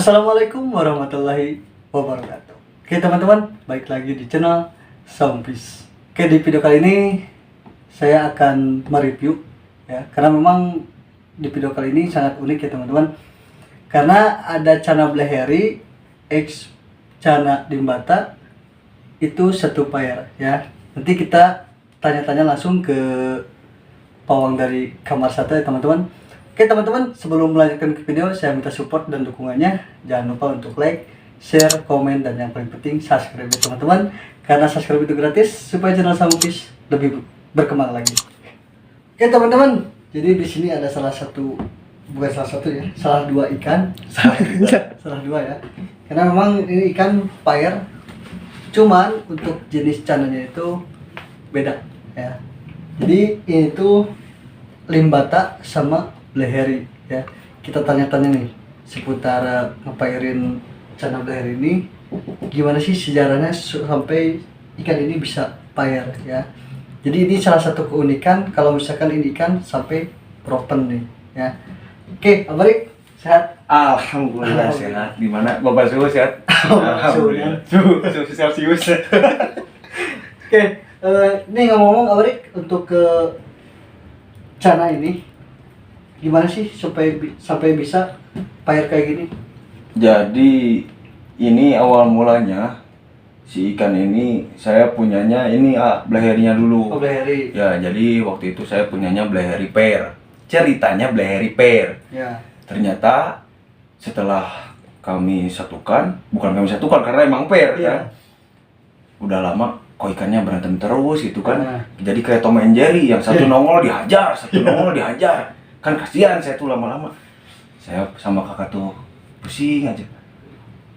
Assalamualaikum warahmatullahi wabarakatuh. Oke teman-teman, balik lagi di channel Soundfish. Oke, di video kali ini saya akan mereview ya, karena memang di video kali ini sangat unik ya teman-teman. Karena ada Cana Bleheri X Cana Limbata itu satu pair ya. Nanti kita tanya-tanya langsung ke pawang dari kamar satu ya teman-teman. Oke teman-teman, sebelum melanjutkan ke video, saya minta support dan dukungannya. Jangan lupa untuk like, share, komen, dan yang paling penting subscribe ya teman-teman. Karena subscribe itu gratis supaya channel Soundfish lebih berkembang lagi. Oke teman-teman, jadi di sini ada salah dua ikan, salah dua ya. Karena memang ini ikan pair, cuman untuk jenis cananya itu beda ya. Jadi ini tuh limbata sama bleheri ya. Kita tanya-tanya nih seputar ngepairin Cana Bleheri ini, gimana sih sejarahnya sampai ikan ini bisa pair ya. Jadi ini salah satu keunikan kalau misalkan ini ikan sampai propen nih ya. Oke, Abrik sehat? Alhamdulillah sehat. Di mana Bapak Suhu sehat? Alhamdulillah. Suhu Celcius. Oke, ini ngomong-ngomong Abrik, untuk ke Cana ini gimana sih sampai bisa pair kayak gini? Jadi ini awal mulanya si ikan ini saya punyanya ini bleherinya dulu. Oh, bleheri. Ya, jadi waktu itu saya punyanya bleheri pair. Ceritanya bleheri pair. Ya. Ternyata setelah kami satukan, bukan kami satukan karena emang pair Iya. kan. Udah lama kok ikannya berantem terus gitu kan. Nah. Jadi kayak Tom and Jerry, yang satu nongol dihajar, satu nongol dihajar. Kan kasihan saya tuh lama-lama. Saya sama kakak tuh pusing aja.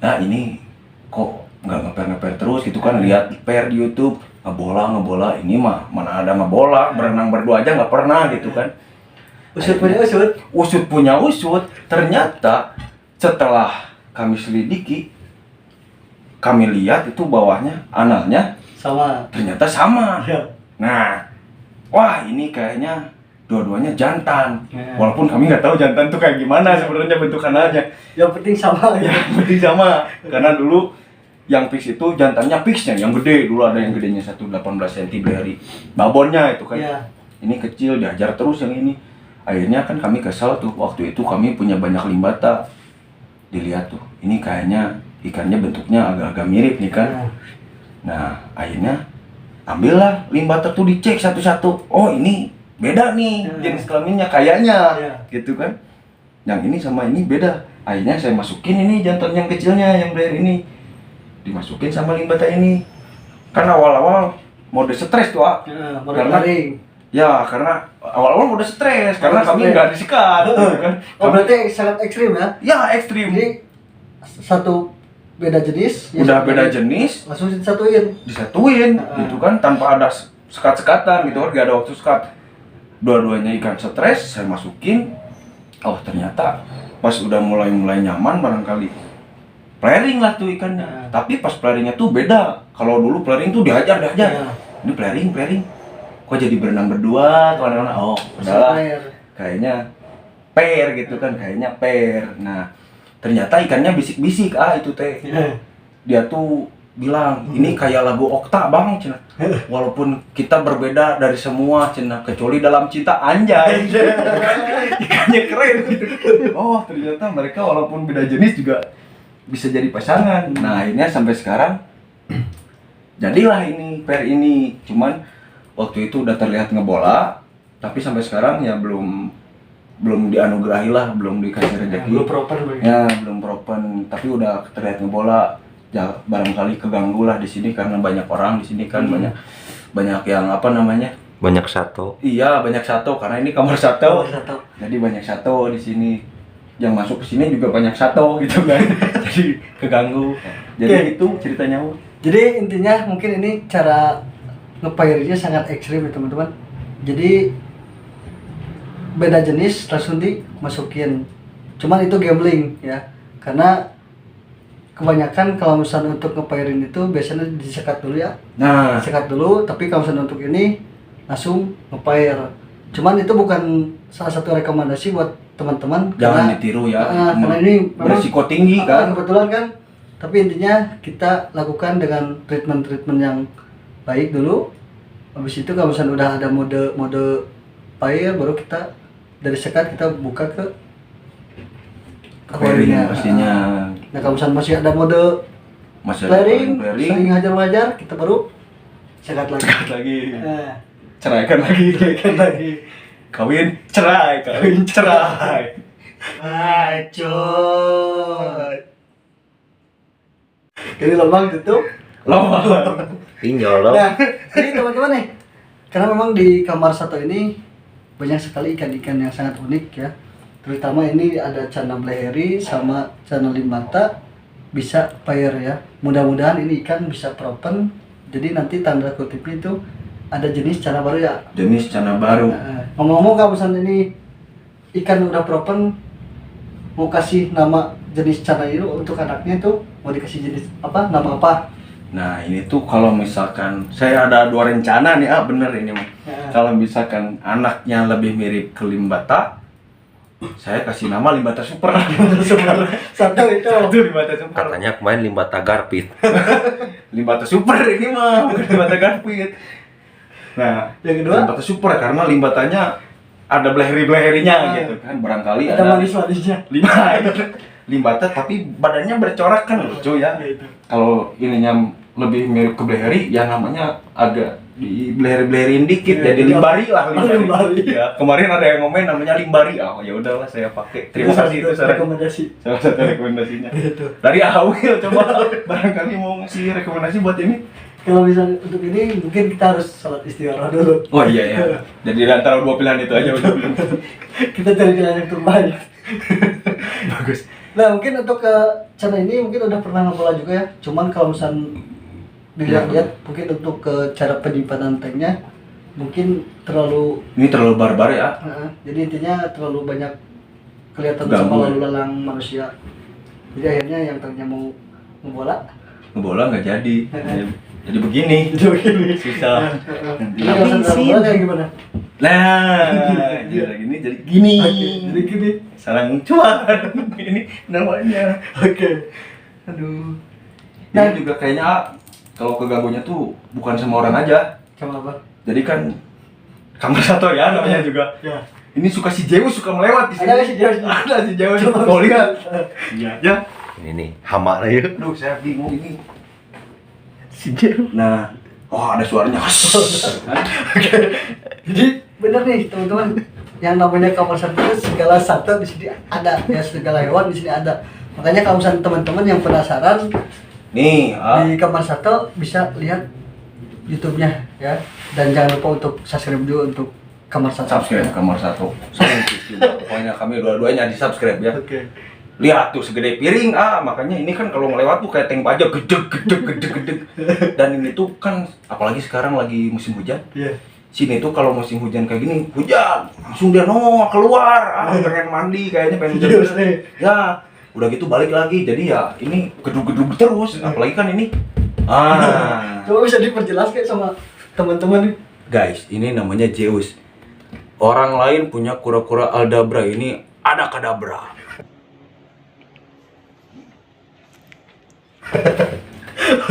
Nah ini kok nggak ngeper terus gitu kan, lihat pair di YouTube ngebola ini mah mana ada ngebola, berenang berdua aja nggak pernah gitu kan. Usut punya usut. Ternyata setelah kami selidiki, kami lihat itu bawahnya analnya Sama. ternyata sama. Ya. Nah, wah ini kayaknya dua-duanya jantan. Ya. Walaupun kami nggak tahu jantan tuh kayak gimana sebenarnya bentuk analnya. Yang penting sama ya. Yang penting sama. Karena dulu yang fix itu jantannya fixnya yang gede, dulu ada yang gedenya 118 cm dari babonnya itu kan. Ya. Ini kecil dihajar terus yang ini. Akhirnya kan kami kesel tuh, waktu itu kami punya banyak limbata. Dilihat tuh, ini kayaknya ikannya bentuknya agak-agak mirip nih kan. Ya. Nah, akhirnya ambillah limbata tuh, dicek satu-satu. Oh, ini beda nih jenis kelaminnya kayaknya. Ya. Gitu kan. Yang ini sama ini beda. Akhirnya saya masukin ini jantan yang kecilnya, yang blair ini. Dimasukin sama limbata ini. Kan awal-awal mode stres tuh, Ya, karena awal-awal mode stres karena kami nggak disikat gitu kan. Oh, berarti sangat ekstrim ya? Ya ekstrim. Jadi satu beda jenis. Udah beda jenis, langsung disatuin gitu kan, tanpa ada sekat-sekatan gitu kan, gak ada waktu sekat. Dua-duanya ikan stres, saya masukin. Oh ternyata pas udah mulai nyaman barangkali, flaring lah tuh ikannya. Tapi pas flaringnya tuh beda. Kalau dulu flaring tuh dihajar. Ini flaring. Kok jadi berenang berdua kawan-kawan? Oh udahlah, kayaknya pair gitu kan, kayaknya pair. Nah ternyata ikannya bisik-bisik itu teh. Dia tuh bilang ini kayak lagu Okta bang cina. Walaupun kita berbeda dari semua cina, kecuali dalam cinta, anjay. Ikannya keren gitu. Oh ternyata mereka walaupun beda jenis juga bisa jadi pasangan. Nah akhirnya sampai sekarang jadilah ini pair ini. Cuman waktu itu udah terlihat ngebola, tapi sampai sekarang ya belum dianugerahi lah, belum dikasih rezeki. Belum propen, tapi udah terlihat ngebola. Ya barangkali keganggu lah di sini karena banyak orang di sini kan, banyak yang banyak satu. Iya, banyak satu karena ini kamar satu. Jadi banyak satu di sini. Yang masuk ke sini juga banyak satu gitu kan. Jadi keganggu. Jadi itu ceritanya. Jadi intinya mungkin ini cara ngepairinnya sangat ekstrim ya teman-teman. Jadi beda jenis langsung dimasukin. Cuman itu gambling ya. Karena kebanyakan kalau misalnya untuk ngepairin itu biasanya disekat dulu ya. Nah, Sekat dulu, tapi kalau misalnya untuk ini langsung ngepair. Cuman itu bukan salah satu rekomendasi buat teman-teman. Jangan ditiru ya. Karena ini memang berisiko tinggi kan. kebetulan kan. Tapi intinya kita lakukan dengan treatment yang baik dulu. Habis itu kalau misalnya udah ada mode fire, baru kita dari sekat kita buka ke Flaring pastinya. Nah kalau misalnya masih ada mode Masih ada flaring, flaring. saling hajar-hajar, kita baru sekat lagi. Sekat lagi. Nah, Ceraikan lagi. sekat lagi. Kawin cerai, kawin cerai. Bacot. Jadi lubang tutup. Lama. Pinjol dong. Nah, jadi teman-teman nih, karena memang di kamar satu ini banyak sekali ikan-ikan yang sangat unik ya. Terutama ini ada cana bleheri sama cana limbata bisa pair ya. Mudah-mudahan ini ikan bisa propen. Jadi nanti tanda kutipnya itu ada jenis cana baru ya. Jenis cana baru. Nah, ngomong-ngomong kalau misalnya ini ikan udah propen, mau kasih nama jenis cana itu untuk anaknya tuh mau dikasih jenis apa? Nama apa? Nah ini tuh kalau misalkan saya ada 2 rencana nih, bener ini mah. Ya. Kalau misalkan anaknya lebih mirip ke limbata, saya kasih nama limbata super. Satu itu. Satu limbata super. Katanya kemarin limbata garpit. Limbata super ini mah, bukan limbata garpit. Nah, Yang kedua? limbata super karena limbatanya ada beleheri-beleherinya Ah. gitu kan. Barangkali Ada ada manis-manisnya. limbata tapi badannya bercorak kan lucu ya. Gitu. Kalau ininya lebih mirip ke beleri, ya namanya agak di beleri-belerin dikit, Iya, jadi limbari lah. limbari. Ya, kemarin ada yang ngomong namanya limbari. Oh ya udahlah saya pakai. Terima kasih itu saran. rekomendasi. Salah satu rekomendasinya. Gitu. Dari Awil coba barangkali mau ngasih rekomendasi buat ini. Kalau misalnya untuk ini mungkin kita harus sholat istikharah dulu. Oh iya ya. Jadi di antara 2 pilihan itu aja udah. Kita cari jalan yang terbaik. Bagus. Nah mungkin untuk ke channel ini mungkin udah pernah ngepola juga ya. Cuman kalau misalnya dilihat-lihat mungkin untuk ke cara penyimpanan tanknya mungkin terlalu Ini terlalu barbar ya. jadi intinya terlalu banyak kelihatan Ganggu. sama lalu lalang manusia. Jadi akhirnya yang tadinya mau ngebola Ngebola nggak jadi. Jadi begini. Susah. Jadi kalau misalnya ngebola kayak gimana? Nah, jadi gini jadi gini. Oke, jadi gini. Sarang cuan. Ini namanya. Oke. Aduh. Nah, juga kayaknya kalau keganggunya tuh bukan sama orang aja. Sama apa? Jadi kan kamar satu ya namanya juga. Ya. Ini suka si Zeus suka melewat di sini. Ada nggak si Zeus? Ada si Zeus. Coba Mau lihat? Iya. Ya. Ini nih, hama ya. Aduh, saya bingung ini. Si Jeru. Nah, oh ada suaranya. Jadi bener nih teman-teman, yang namanya kamar satu itu segala satu di sini ada ya, segala hewan di sini ada. Makanya kalau misalnya teman-teman yang penasaran Nih, di kamar satu bisa lihat YouTube-nya ya, dan jangan lupa untuk subscribe juga untuk kamar satu. subscribe kamar satu. Pokoknya kami dua-duanya di subscribe ya. Oke. Lihat tuh segede piring, makanya ini kan kalau ngelewat tuh kayak tank baja gede. Dan ini tuh kan apalagi sekarang lagi musim hujan. Iya. Sini tuh kalau musim hujan kayak gini, hujan langsung dia nongol keluar, pengen mandi kayaknya pengen hujan. Serius nih. Ya, udah gitu balik lagi. Jadi ya ini gedung-gedung terus, apalagi kan ini. Coba bisa diperjelas kayak sama teman-teman nih. Guys, ini namanya Zeus. Orang lain punya kura-kura Aldabra, ini ada kadabra.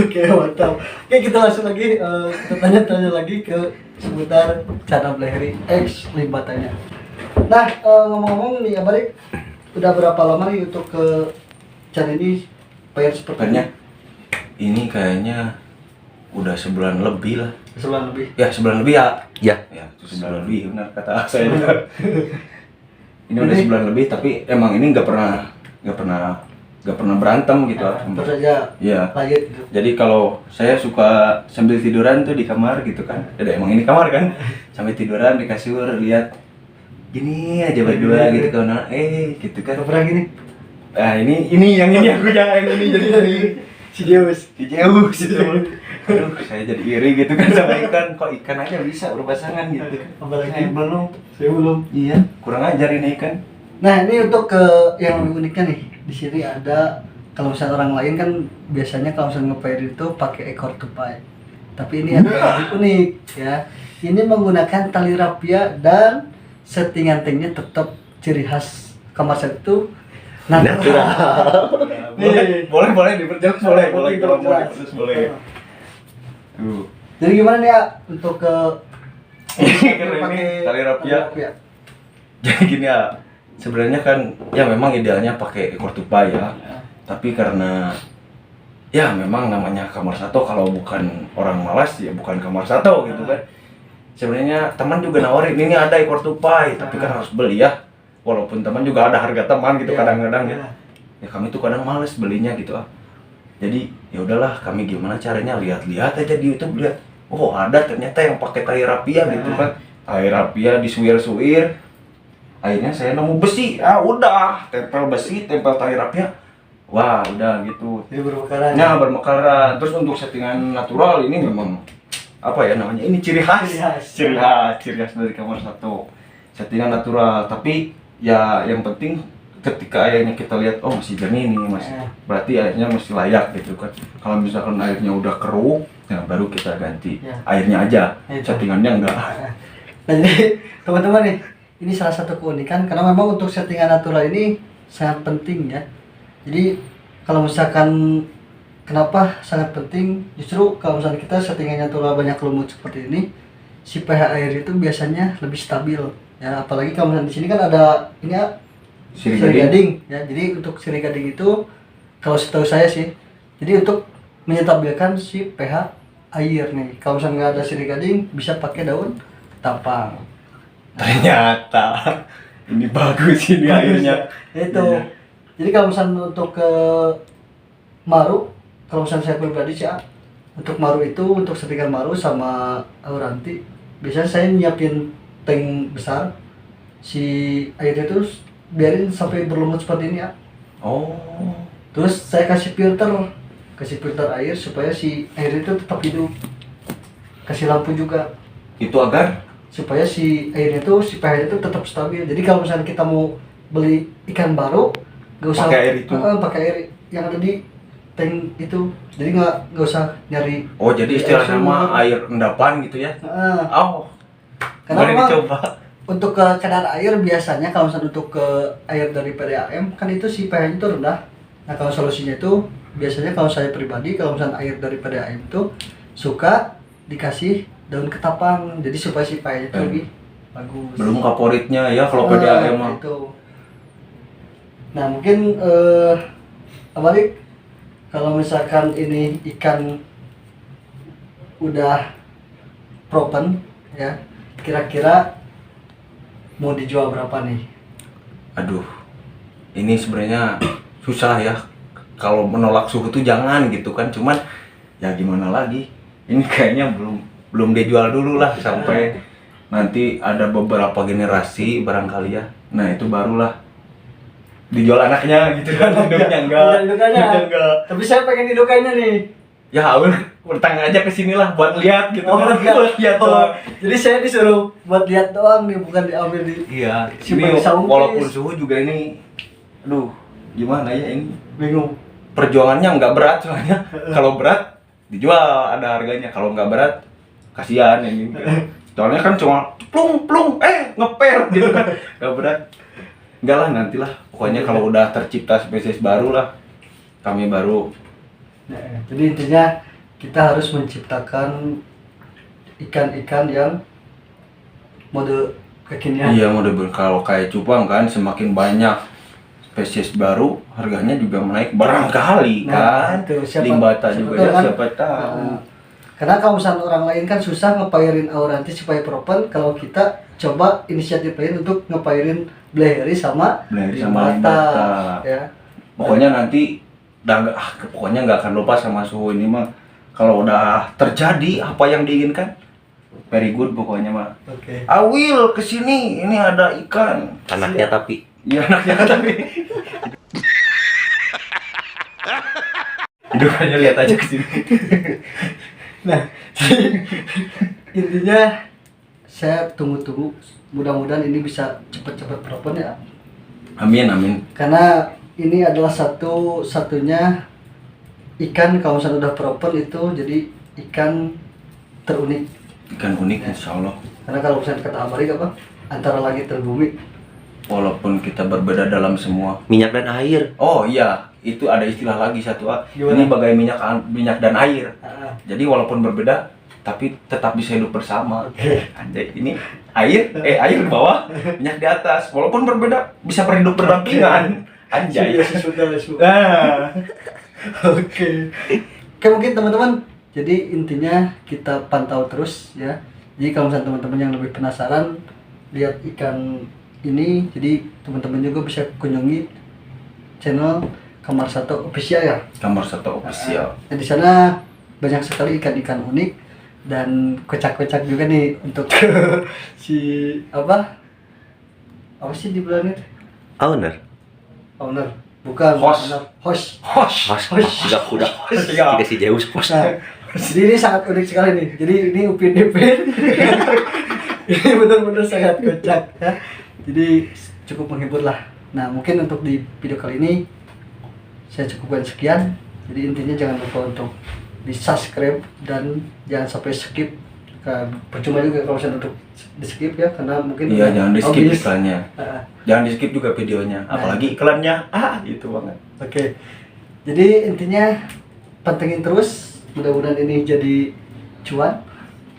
Oke, mantap. Oke, kita langsung lagi kita tanya-tanya lagi ke seputar cara Bleheri X limbatannya. Nah, ngomong-ngomong nih Abarik, udah berapa lama nih untuk ke channel ini bayar seperti Pokoknya ini kayaknya udah sebulan lebih lah. sebulan lebih. Ya, sebulan lebih ya. Ya. Ya, sebulan lebih benar kata saya. Ini udah sebulan lebih, tapi emang ini nggak pernah berantem gitu. Terus aja Iya. lanjut gitu. Jadi kalau saya suka sambil tiduran tuh di kamar gitu kan. Ya emang ini kamar kan. Sambil tiduran di kasur lihat gini aja berdua gitu kan. Gitu kan. Gak pernah gini. Nah, ini yang ini aku yang ini jadi ini. Si Zeus. Si Zeus gitu. Aduh, saya jadi iri gitu kan sama ikan. Kok ikan aja bisa berpasangan gitu. Apalagi Saya belum. saya belum. Iya, kurang ajar ini ikan. Nah, ini untuk ke yang lebih uniknya nih. Di sini ada, kalau misalnya orang lain kan biasanya kalau misalnya ngepair itu pakai ekor tupai. Tapi ini ada yang lebih unik ya. Ini menggunakan tali rapia dan settingan tanknya tetap ciri khas kamar set itu Natural. Boleh diperjelas, boleh kalau mau Jelas. diperjelas boleh. Tuh. Jadi gimana nih ya untuk ke Ini tali rapia. Jadi gini ya, sebenarnya kan ya memang idealnya pakai ekor tupai ya. Tapi karena ya memang namanya kamar satu, kalau bukan orang malas ya bukan kamar satu gitu kan. Sebenarnya teman juga nawarin ini ada ekor tupai, tapi kan harus beli ya. Walaupun teman juga ada harga teman gitu kadang-kadang ya. Ya kami tuh kadang males belinya gitu ah. Jadi ya udahlah, kami gimana caranya, lihat-lihat aja di YouTube, lihat. Oh, ada ternyata yang pakai tali rapia gitu kan. Tali rapia disuir-suir. Akhirnya saya nemu besi. Ah, udah, tempel besi, tempel tali rapia. Wah, udah gitu. Jadi bermekaran. Nah, bermekaran. Terus untuk settingan natural ini memang apa ya namanya? Ini ciri khas. Ciri khas dari kamar satu. Settingan natural, tapi ya yang penting ketika airnya kita lihat, oh masih jernih nih, masih berarti airnya masih layak gitu kan. Kalau misalkan airnya udah keruh, ya baru kita ganti airnya aja, settingannya enggak. Nah, jadi teman-teman nih, ini salah satu keunikan karena memang untuk settingan natural ini sangat penting ya. Jadi kalau misalkan kenapa sangat penting, justru kalau misalkan kita settingan natural banyak lumut seperti ini, si pH air itu biasanya lebih stabil ya. Apalagi kalau misalkan di sini kan ada ini ya, sirih gading ya. Jadi untuk sirih gading itu kalau setahu saya sih, jadi untuk menstabilkan si pH air nih. Kalau misalnya nggak ada sirih gading, bisa pakai daun tampang. Ternyata ini bagus ini airnya. Itu. Jadi kalau misalnya untuk ke maru, kalau misalnya saya pribadi sih, untuk maru itu, untuk settingan maru sama auranti, biasanya saya nyiapin tank besar, si airnya itu biarin sampai berlumut seperti ini ya. Oh. Terus saya kasih filter air supaya si air itu tetap hidup. Kasih lampu juga Itu agar supaya si airnya itu, si pH itu tetap stabil. Jadi kalau misalnya kita mau beli ikan baru, nggak usah pakai air itu. pakai air yang ada di tank itu. Jadi nggak usah nyari. Oh, jadi istilahnya mah air endapan gitu ya. Oh. Karena Boleh memang dicoba. untuk ke kadar air biasanya kalau misalnya untuk ke air dari PDAM kan itu si pH itu rendah. Nah kalau solusinya itu biasanya kalau saya pribadi, kalau misalnya air dari PDAM itu suka dikasih daun ketapang, jadi supaya si pH itu lebih bagus. Belum kaporitnya ya kalau PDAM mah. Itu. Nah mungkin Abalik, kalau misalkan ini ikan udah propen ya, kira-kira mau dijual berapa nih? Aduh, ini sebenarnya susah ya. Kalau menolak suhu tuh jangan gitu kan. Cuman ya gimana lagi? Ini kayaknya belum dijual dulu lah sampai nanti ada beberapa generasi barangkali ya. Nah itu barulah dijual anaknya gitu kan. Hidupnya enggak. Enggak. Tapi saya pengen hidupnya nih. Ya bertang aja ke sinilah buat lihat gitu. Oh, kan. buat lihat. doang. Jadi saya disuruh buat lihat doang nih, bukan diambil di. Iya, Simpan ini di saung walaupun guys. suhu juga ini, aduh, gimana ya ini? Bingung. Perjuangannya nggak berat soalnya. Kalau berat dijual ada harganya, kalau nggak berat kasihan ini. Soalnya kan cuma plung ngeper gitu kan, nggak berat. Enggak lah, nantilah. Pokoknya kalau udah tercipta spesies baru lah, kami baru. Nah, jadi intinya kita harus menciptakan ikan-ikan yang mode kekinian. Iya, mode kalau kayak cupang kan semakin banyak spesies baru, harganya juga menaik barangkali kan. Itu Limbata juga ya, kan? siapa tahu. Karena kalau misalnya orang lain kan susah ngepairin auranti supaya proper, kalau kita coba inisiatif lain untuk ngepairin Blairi sama limbata. Ya. Pokoknya nanti pokoknya nggak akan lupa sama suhu ini mah. Kalau udah terjadi apa yang diinginkan, very good pokoknya mah. Oke. Awil kesini, ini ada ikan. Anaknya tapi Iya anaknya tapi. Hidupnya lihat aja kesini. Nah, intinya saya tunggu-tunggu, mudah-mudahan ini bisa cepat-cepat proper ya. Amin amin. Karena ini adalah satu-satunya ikan kalau misalnya udah proper itu jadi ikan terunik. Ikan unik insya Allah. Karena kalau misalnya kata Amrik apa, antara langit dan bumi. Walaupun kita berbeda dalam semua. Minyak dan air. Oh iya, itu ada istilah lagi satu. Gimana? Ini bagai minyak dan air. Ah, Jadi walaupun berbeda, tapi tetap bisa hidup bersama. Oke. Anjay, ini air di bawah, minyak di atas. Walaupun berbeda, bisa berhidup berdampingan. Anjay. Sudah. Ah. Oke. Oke, mungkin teman-teman, jadi intinya kita pantau terus ya. Jadi kalau misalnya teman-teman yang lebih penasaran lihat ikan ini, jadi teman-teman juga bisa kunjungi channel Kamar Satu Official ya. Kamar Satu Official. Nah, di sana banyak sekali ikan-ikan unik dan kocak-kocak juga nih untuk si apa sih dibilangnya? Owner. Owner. Bukan Host. owner. Host. Udah. Tidak si Zeus host. Nah, jadi ini sangat unik sekali nih. Jadi ini Upin Ipin. Ini benar-benar sangat kocak ya. Jadi cukup menghibur lah. Nah, mungkin untuk di video kali ini saya cukupkan sekian. Jadi intinya jangan lupa untuk di subscribe dan jangan sampai skip. Percuma juga kalau misalnya untuk di skip ya, karena mungkin Iya, jangan di skip obvious. iklannya. Jangan di skip juga videonya, apalagi iklannya. Gitu banget. Oke. Jadi intinya pantengin terus. Mudah-mudahan ini jadi cuan.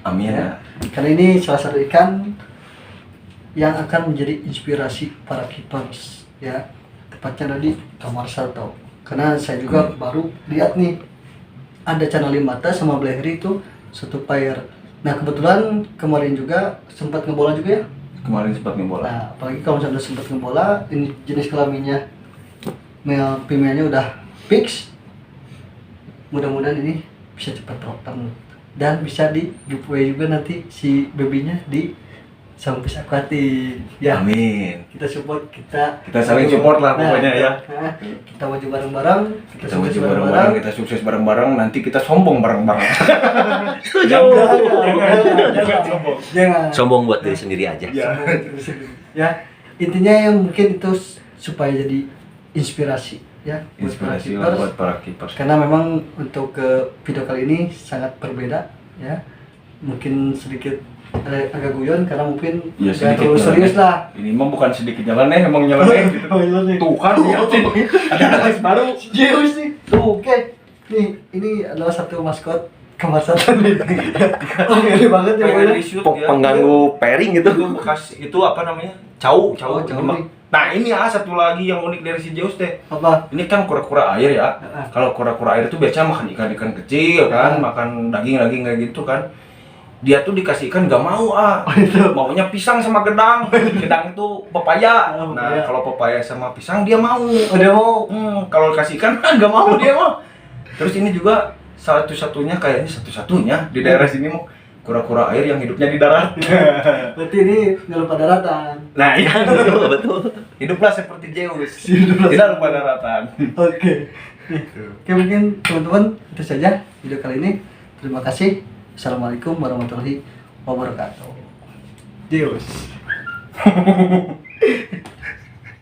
Amin. Ya. Karena ini salah satu ikan yang akan menjadi inspirasi para keepers ya. Tepatnya di Kamar Satu. Karena saya juga baru lihat nih ada channel Mata sama Blehri itu satu pair. Nah, kebetulan kemarin juga sempat ngebola juga ya. Kemarin sempat ngebola. Nah, apalagi kalau misalnya udah sempat ngebola, ini jenis kelaminnya male female-nya udah fix. Mudah-mudahan ini bisa cepat terotong dan bisa di giveaway juga nanti si babynya di Sampis Aquatic ya. Amin. Kita support, kita saling support lah pokoknya ya. Nah, kita maju bareng-bareng, Kita maju bareng-bareng, kita sukses bareng-bareng, nanti kita sombong bareng-bareng. Jangan sombong. Jangan. Sombong buat diri sendiri aja. Ya, intinya yang mungkin itu supaya jadi inspirasi ya buat para Inspirasi keepers. lah buat para keepers. Karena memang untuk ke video kali ini sangat berbeda ya, mungkin sedikit agak guyon karena mungkin Ya, nggak sedikit terlalu serius nyeleneh. lah. Ini mah bukan sedikit nyeleneh, emang nyeleneh gitu. Oh, iya nih. Tuh kan, liatin. Ada artis baru. Zeus nih. Tuh, oke. Nih, ini adalah satu maskot Kamar Satu nih. Oh, ngeri banget ya. Pengen pokoknya. di-shoot ya. Pengganggu pairing gitu. Itu bekas, itu apa namanya? Cau. Oh, cau nih. Nah, ini satu lagi yang unik dari si Zeus teh. Apa? Ini kan kura-kura air ya. Heeh. Kalau kura-kura air itu biasanya makan ikan-ikan kecil kan, Heeh. makan daging-daging kayak gitu kan. Dia tuh dikasih ikan gak mau itu. maunya pisang sama gedang. Gedang itu pepaya. Oh, Nah, pepaya. kalau pepaya sama pisang dia mau. Udah mau. Kalau dikasih ikan gak mau dia mah. Terus ini juga satu-satunya kayaknya satu-satunya di daerah sini mau kura-kura air yang hidupnya di darat. Berarti ini nggak lupa daratan. Nah, iya. Betul. Hiduplah seperti Zeus. Hiduplah Tidak lupa daratan. Oke. Oke, mungkin teman-teman itu saja video kali ini. Terima kasih. Assalamualaikum warahmatullahi wabarakatuh. Deus.